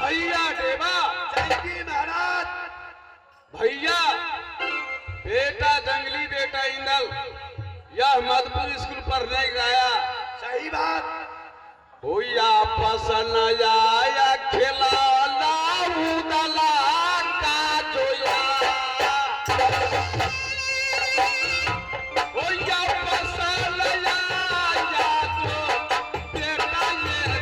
भैया देवा जय महाराज। भैया बेटा जंगली बेटा इंदल यह मधुपुर स्कूल पढ़ने गया। सही बात। भैया पसंद आया खेला उदला का जोया। भैया पसंद आया जो बेटा ये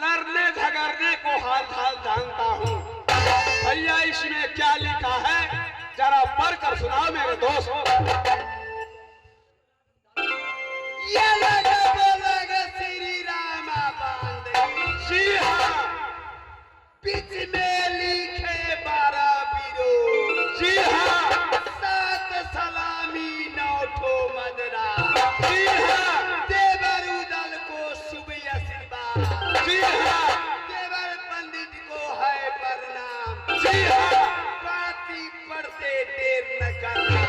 लड़ने झगड़ने को हाल हाल जानता हूँ। भैया इसमें क्या लिखा है जरा पढ़कर सुनाओ मेरे दोस्त। ये लगा बोलेगा श्री राम बांधे, जी हाँ, बीच में लिखे 12 बीरो, जी हाँ, 7 सलामी 9 ठो मदरा, जी हाँ, देवर उदल को शुभ आशीर्वाद, जी हाँ, देवर पंडित को है प्रणाम, जी हाँ, पाती पढ़ते देर न करना,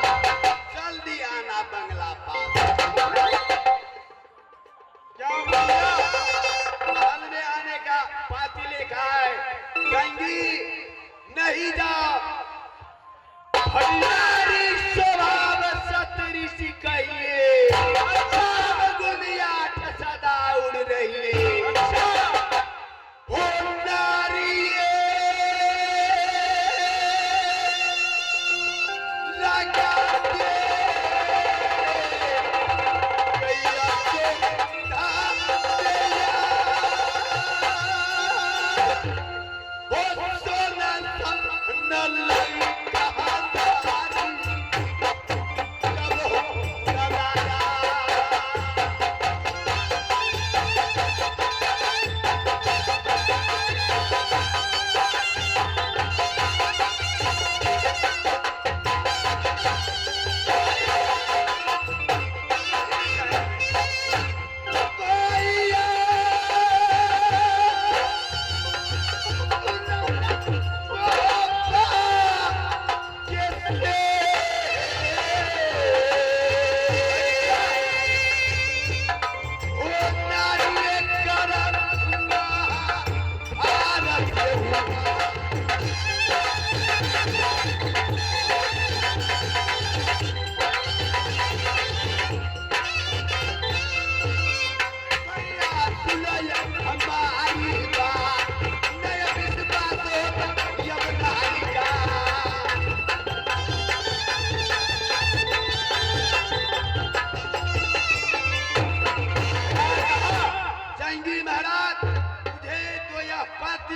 जल्दी आना बंगला पास। क्या भैया महल में आने का पाती लिखा है, जाएंगी नहीं जाओ हमारी स्वभाव सतरी सी कहिए गुनिया सदा उड़ रही है हो नारी लगा दे गैया को धाम दिया हो सोना न लई कहा तारी जब हो सवारा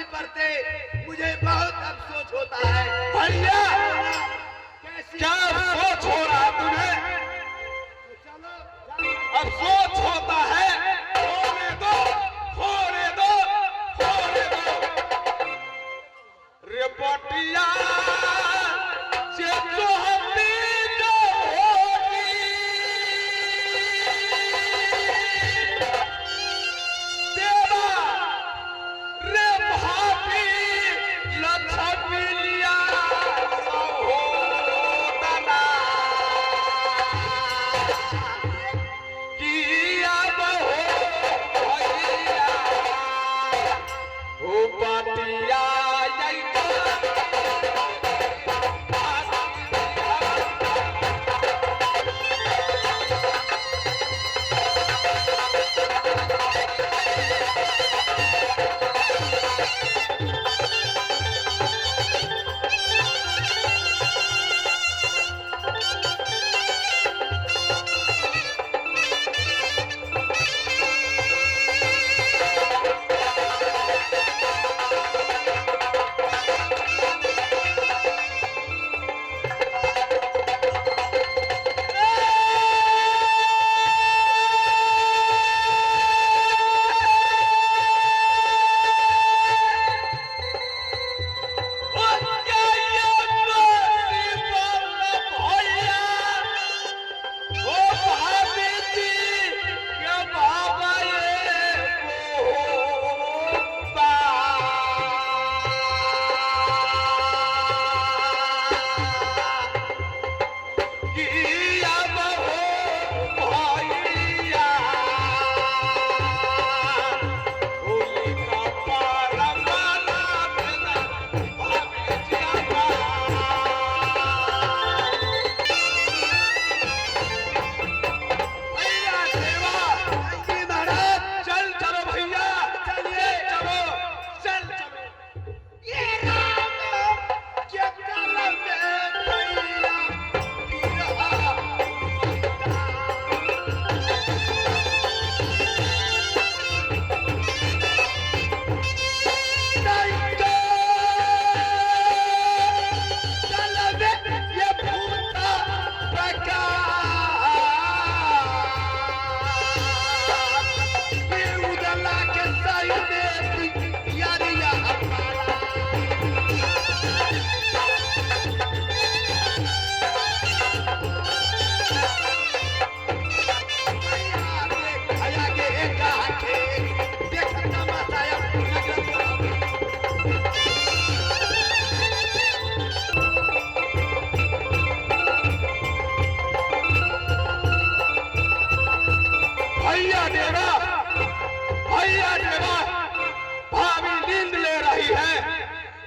मुझे बहुत अफसोस होता है भैया क्या अफसोस हो रहा है तुम्हें? अफसोस होता है होने दो होने दो होने दो रिपोर्टिया से जो हमने जो होगी देवा रे भाभी लक्ष्मीलिया सहोदना किया बहो भैया हो पाटिया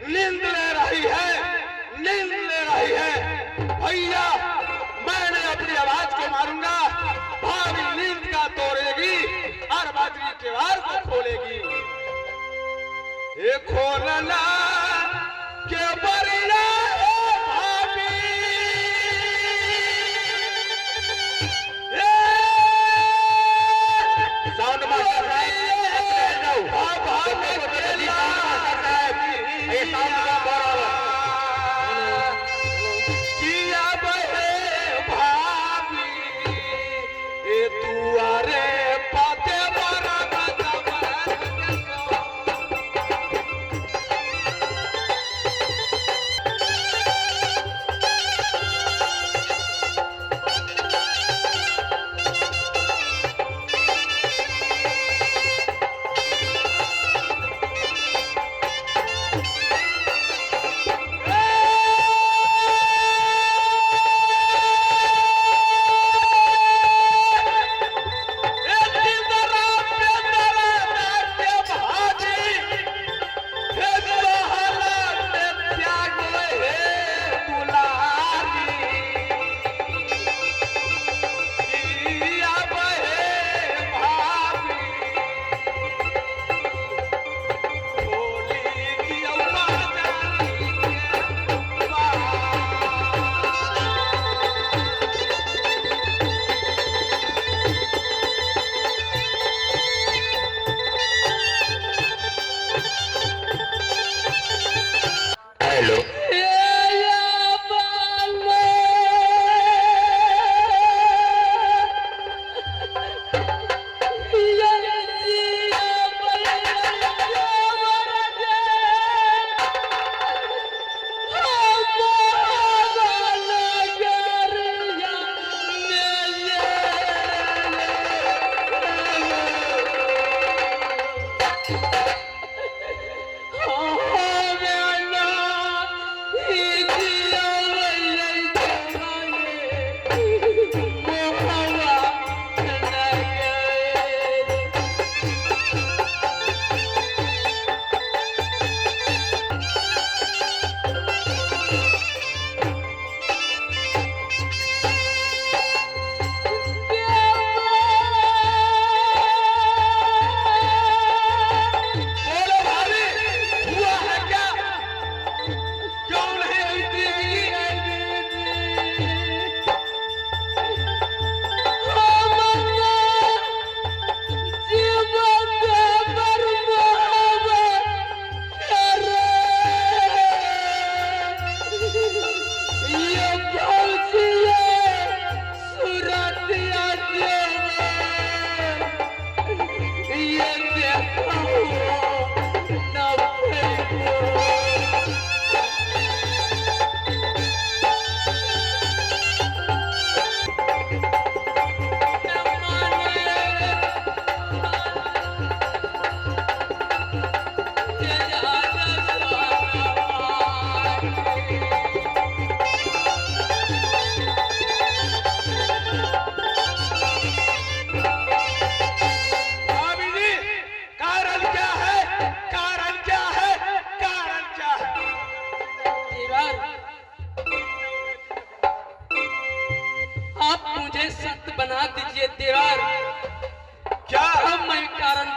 नींद ले रही है, नींद ले रही है। भैया मैंने अपनी आवाज को मारूंगा, भाभी नींद का तोड़ेगी और बाजरी के वार को खोलेगी। ये खोलना के बरिया है भाभी, साउंड मास्टर साहब, ये साउंड का बराबर किया बहे भाभी, ये तुआरे पाते बरा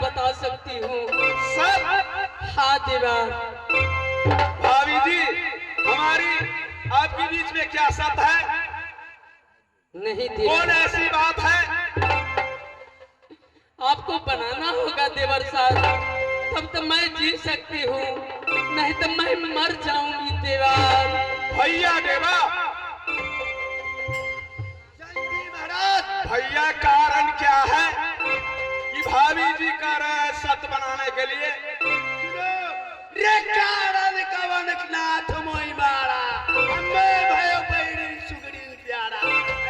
बता सकती हूँ सर। हाँ देवर। भाभी जी हमारी आपके बीच में क्या शर्त है? नहीं देवर। कौन ऐसी बात है? आपको बनाना होगा देवर साहब, तब तो मैं जी सकती हूँ, नहीं तो मैं मर जाऊंगी देवर। भैया देवा भैया कारण क्या है कि भाभी जी कह रहे हैं सत बनाने के लिए? रे कारण कवन नाथ मोई मारा मैं भयो बैरी सुगड़ी प्यारा।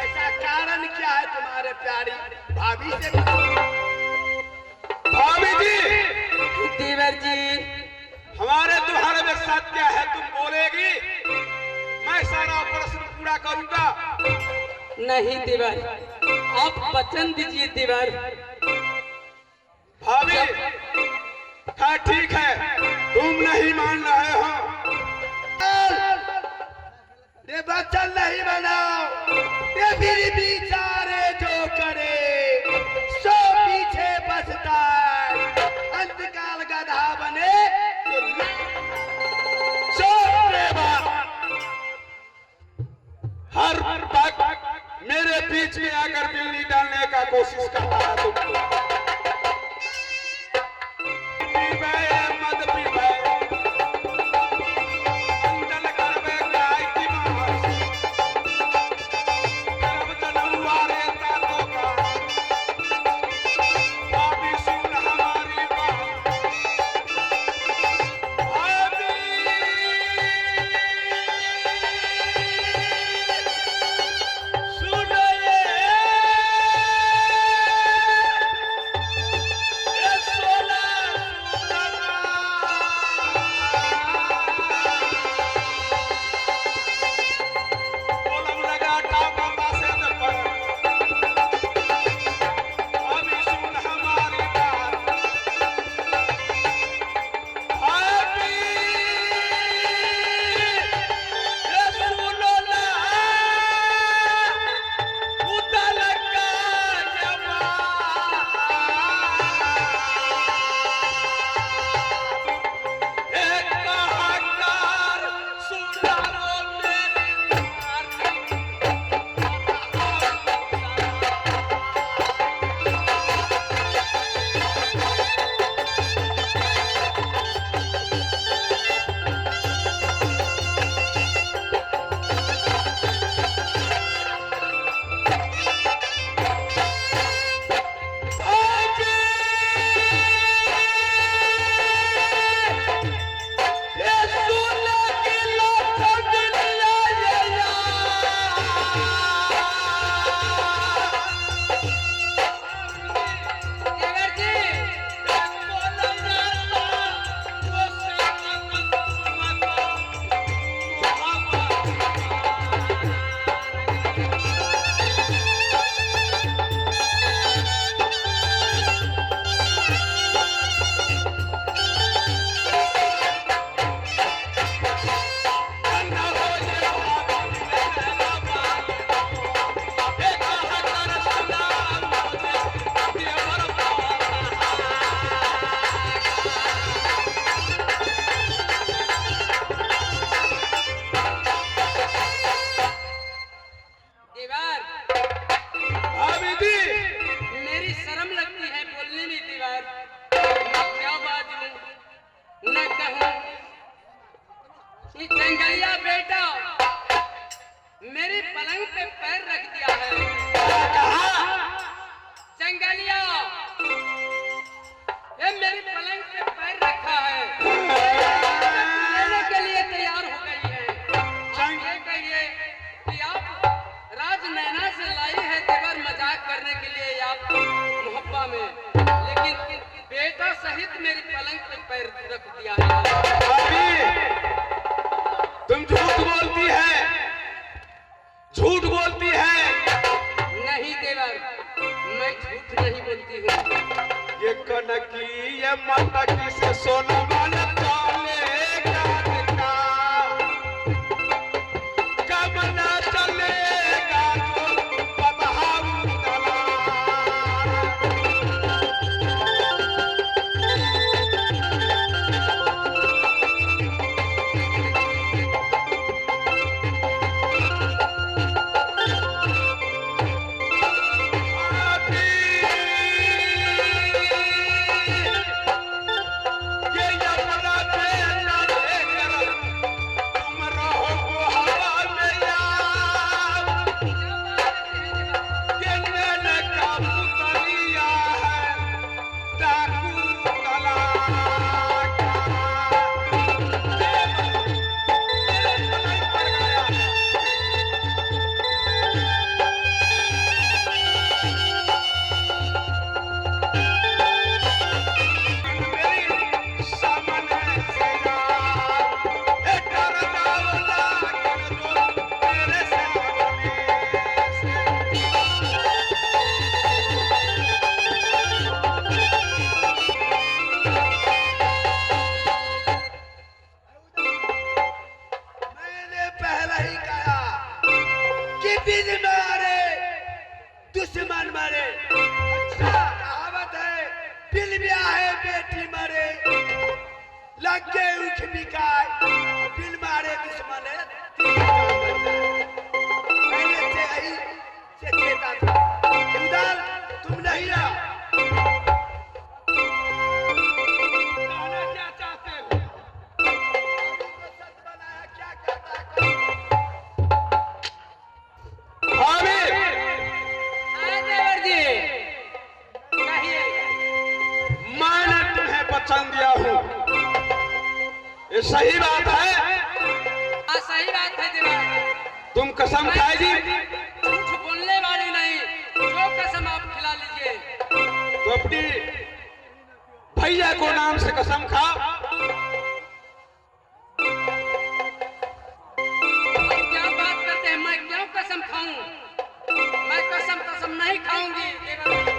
ऐसा कारण क्या है तुम्हारे प्यारी भाभी से? भाभी जी देवर जी हमारे तुम्हारे में सत क्या है तुम बोलेगी, मैं सारा प्रश्न पूरा करूंगा। नहीं देवर, आप वचन दीजिए देवर। भाभी हाँ ठीक है, तुम नहीं मान रहे हो बीच में आकर बिल्ली डालने का कोशिश करता है तुमको। पीबे मत पीबे, अंजल करबे गाय की मांस, करब जनौआ रे तातो का, भाभी सुन हमारी बात, भाभी सुनो ये सोला कोलम लगा टाका पासे न पर, भाभी सुन हमारी बात, भाभी ये सुनो ना उदल का जवान, एक कहाकार सुना लो मेरी मारनी। ये सुना कि लोग दुनिया ये देवर जी देवर भाभी जी मेरी शर्म लगती है बोलने में देवर। मैं क्या बात हूँ न कहूँ। ये जंगलिया बेटा मेरी पलंग पे पैर रख दिया है। जंगलिया ये मेरी पलंग पे पैर रखा है, लेने के लिए तैयार हो गई है। आप ये कहिए कि आप राज नैना से लाई है देवर मजाक करने के लिए आप मोहब्बा में, लेकिन बेटा सहित मेरी पलंग पे पैर रख दिया है। भाभी तुम झूठ बोलती है, झूठ बोलती है। नहीं देवर मैं झूठ नहीं बोलती हूँ। ये कनकी ये माता की से सोना वाला सही बात है। हाँ सही बात है देवर। तुम कसम खाएगी? झूठ बोलने वाली नहीं, जो कसम आप खिला लीजिए। तो अपनी भैया को नाम से कसम खा। क्या बात करते हैं, मैं क्यों कसम खाऊं? मैं कसम नहीं खाऊंगी देवर।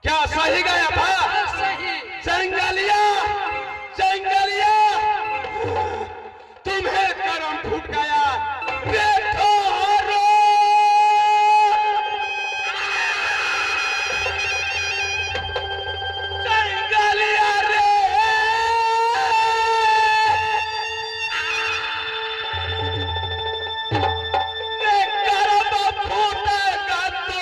क्या सही गया था? सही। जंगलिया जंगलिया, तुम्हें करम फूट गया। बैठो रो। जंगलिया रे, करम फूटेगा तो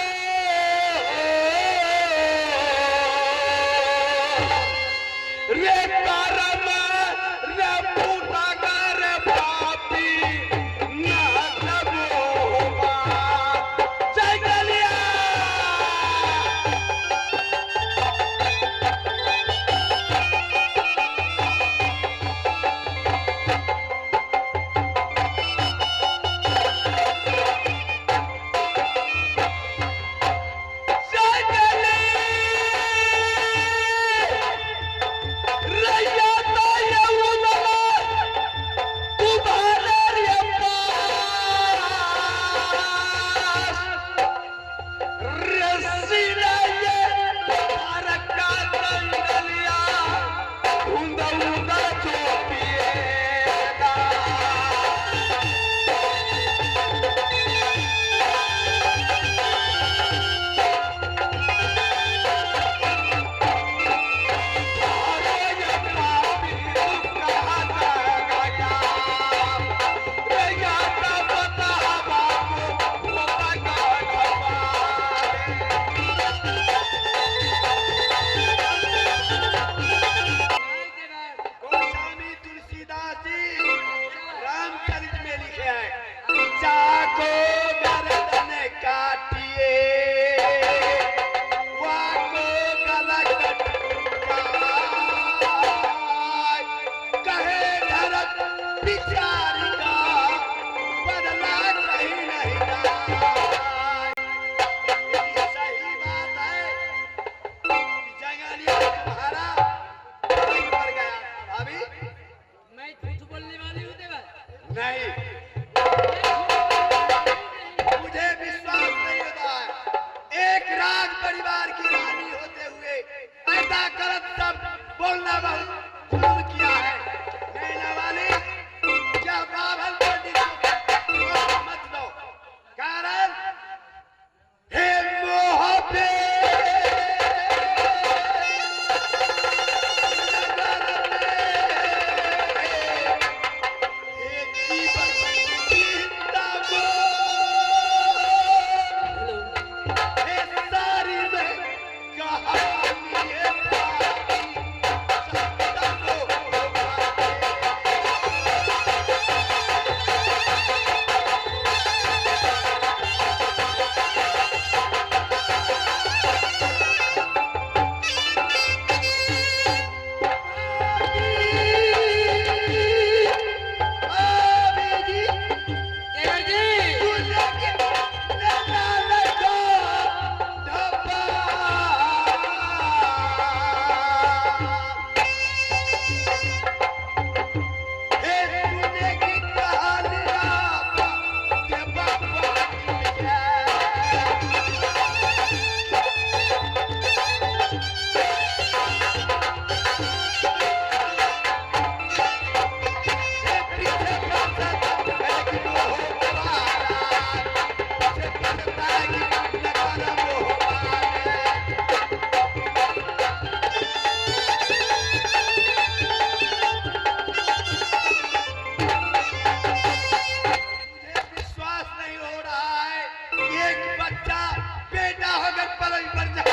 होकर पलंग पर जा।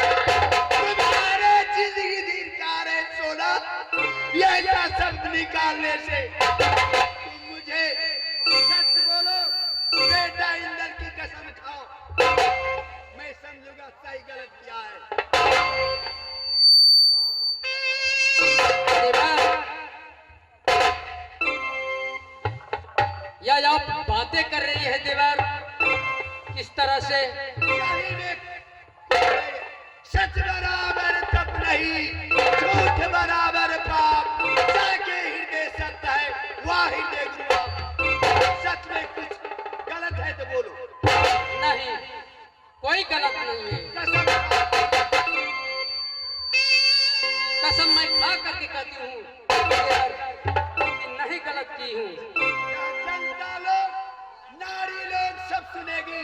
तुम्हारे जिंदगी दीर्घकार है सोना, ये ऐसा शब्द निकालने से। तुम मुझे सच बोलो, बेटा इंद्र की कसम खाओ, मैं समझूंगा सही गलत क्या है। या आप बातें कर रही है देवर, किस तरह से? सच बराबर तप नहीं, झूठ बराबर पाप, जाके हृदय सत्य है, वाह हृदय गुरु। सच में कुछ गलत है तो बोलो। नहीं, कोई गलत नहीं है। कसम मैं खा करके कहती हूँ कि नहीं गलत की हूँ। जनता लोग, नारी लोग सब सुनेगी।